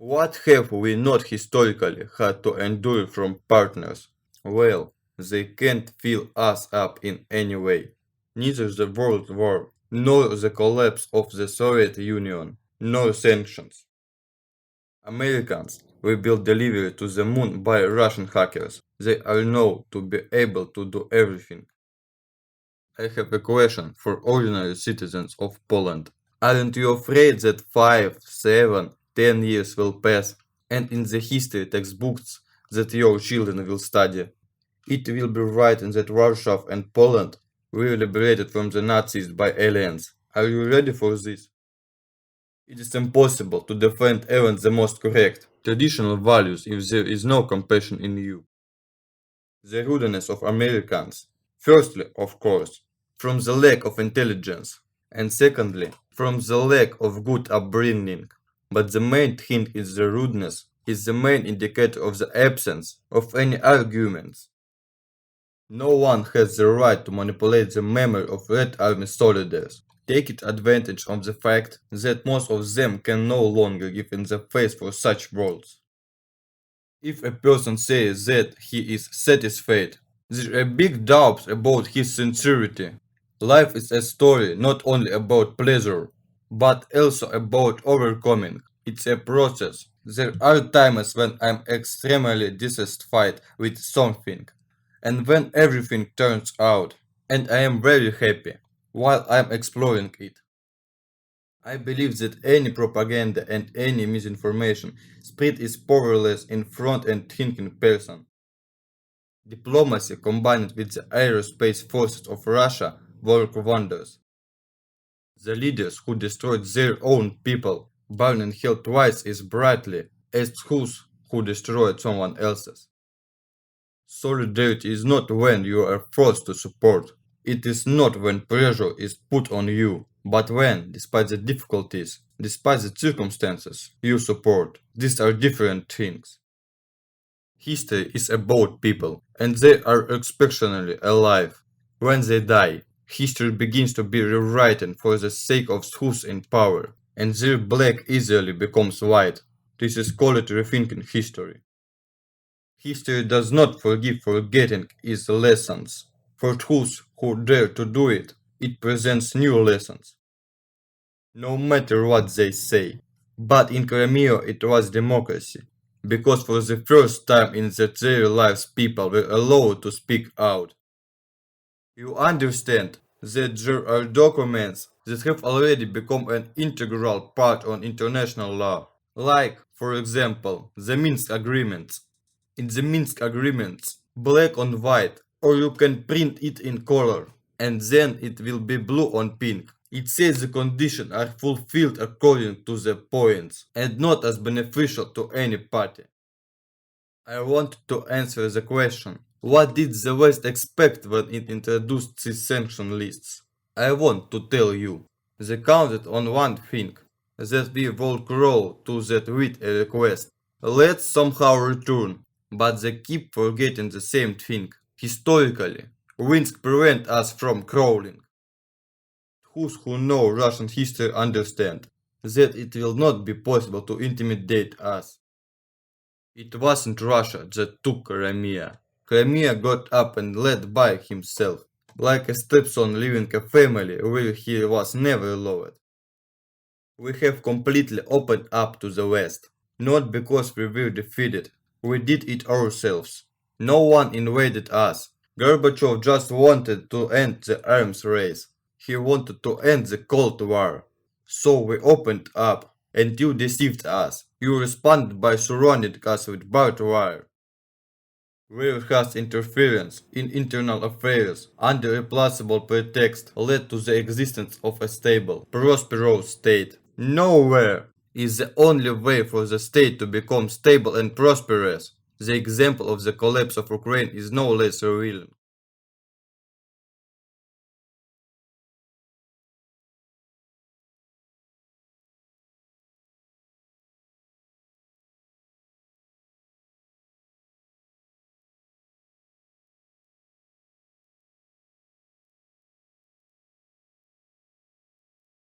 What have we not historically had to endure from partners? Well, they can't fill us up in any way. Neither the World War, nor the collapse of the Soviet Union, nor sanctions. Americans rebuilt delivery to the moon by Russian hackers. They are known to be able to do everything. I have a question for ordinary citizens of Poland. Aren't you afraid that 5, 7, 10 years will pass, and in the history textbooks that your children will study, it will be written that Warsaw and Poland were liberated from the Nazis by aliens? Are you ready for this? It is impossible to defend even the most correct traditional values if there is no compassion in you. The rudeness of Americans, firstly, of course, from the lack of intelligence, and secondly, from the lack of good upbringing. But the main thing is the rudeness is the main indicator of the absence of any arguments. No one has the right to manipulate the memory of Red Army soldiers, taking advantage of the fact that most of them can no longer give in the face for such words. If a person says that he is satisfied, there are big doubts about his sincerity. Life is a story not only about pleasure, but also about overcoming. It's a process. There are times when I'm extremely dissatisfied with something, and when everything turns out, and I am very happy while I'm exploring it. I believe that any propaganda and any misinformation spread is powerless in front and thinking person. Diplomacy combined with the aerospace forces of Russia work wonders. The leaders who destroyed their own people burn in hell twice as brightly as those who destroyed someone else's. Solidarity is not when you are forced to support. It is not when pressure is put on you, but when, despite the difficulties, despite the circumstances, you support. These are different things. History is about people, and they are exceptionally alive. When they die, history begins to be rewritten for the sake of those in power, and their black easily becomes white. This is called rethinking history. History does not forgive forgetting its lessons. For those who dare to do it, it presents new lessons. No matter what they say. But in Crimea it was democracy, because for the first time in their lives people were allowed to speak out. You understand that there are documents that have already become an integral part of international law, like, for example, the Minsk Agreements. In the Minsk Agreements, black on white, or you can print it in color, and then it will be blue on pink. It says the conditions are fulfilled according to the points, and not as beneficial to any party. I want to answer the question, what did the West expect when it introduced these sanction lists? I want to tell you, they counted on one thing, that we will grow to that with a request. Let's somehow return, but they keep forgetting the same thing. Historically, winds prevent us from crawling. Those who know Russian history understand that it will not be possible to intimidate us. It wasn't Russia that took Crimea. Crimea got up and led by himself, like a stepson leaving a family where he was never loved. We have completely opened up to the West, not because we were defeated, we did it ourselves. No one invaded us. Gorbachev just wanted to end the arms race. He wanted to end the Cold War. So we opened up, and you deceived us. You responded by surrounding us with barbed wire. Warehouse interference in internal affairs under a plausible pretext led to the existence of a stable, prosperous state. Nowhere is the only way for the state to become stable and prosperous. The example of the collapse of Ukraine is no less revealing.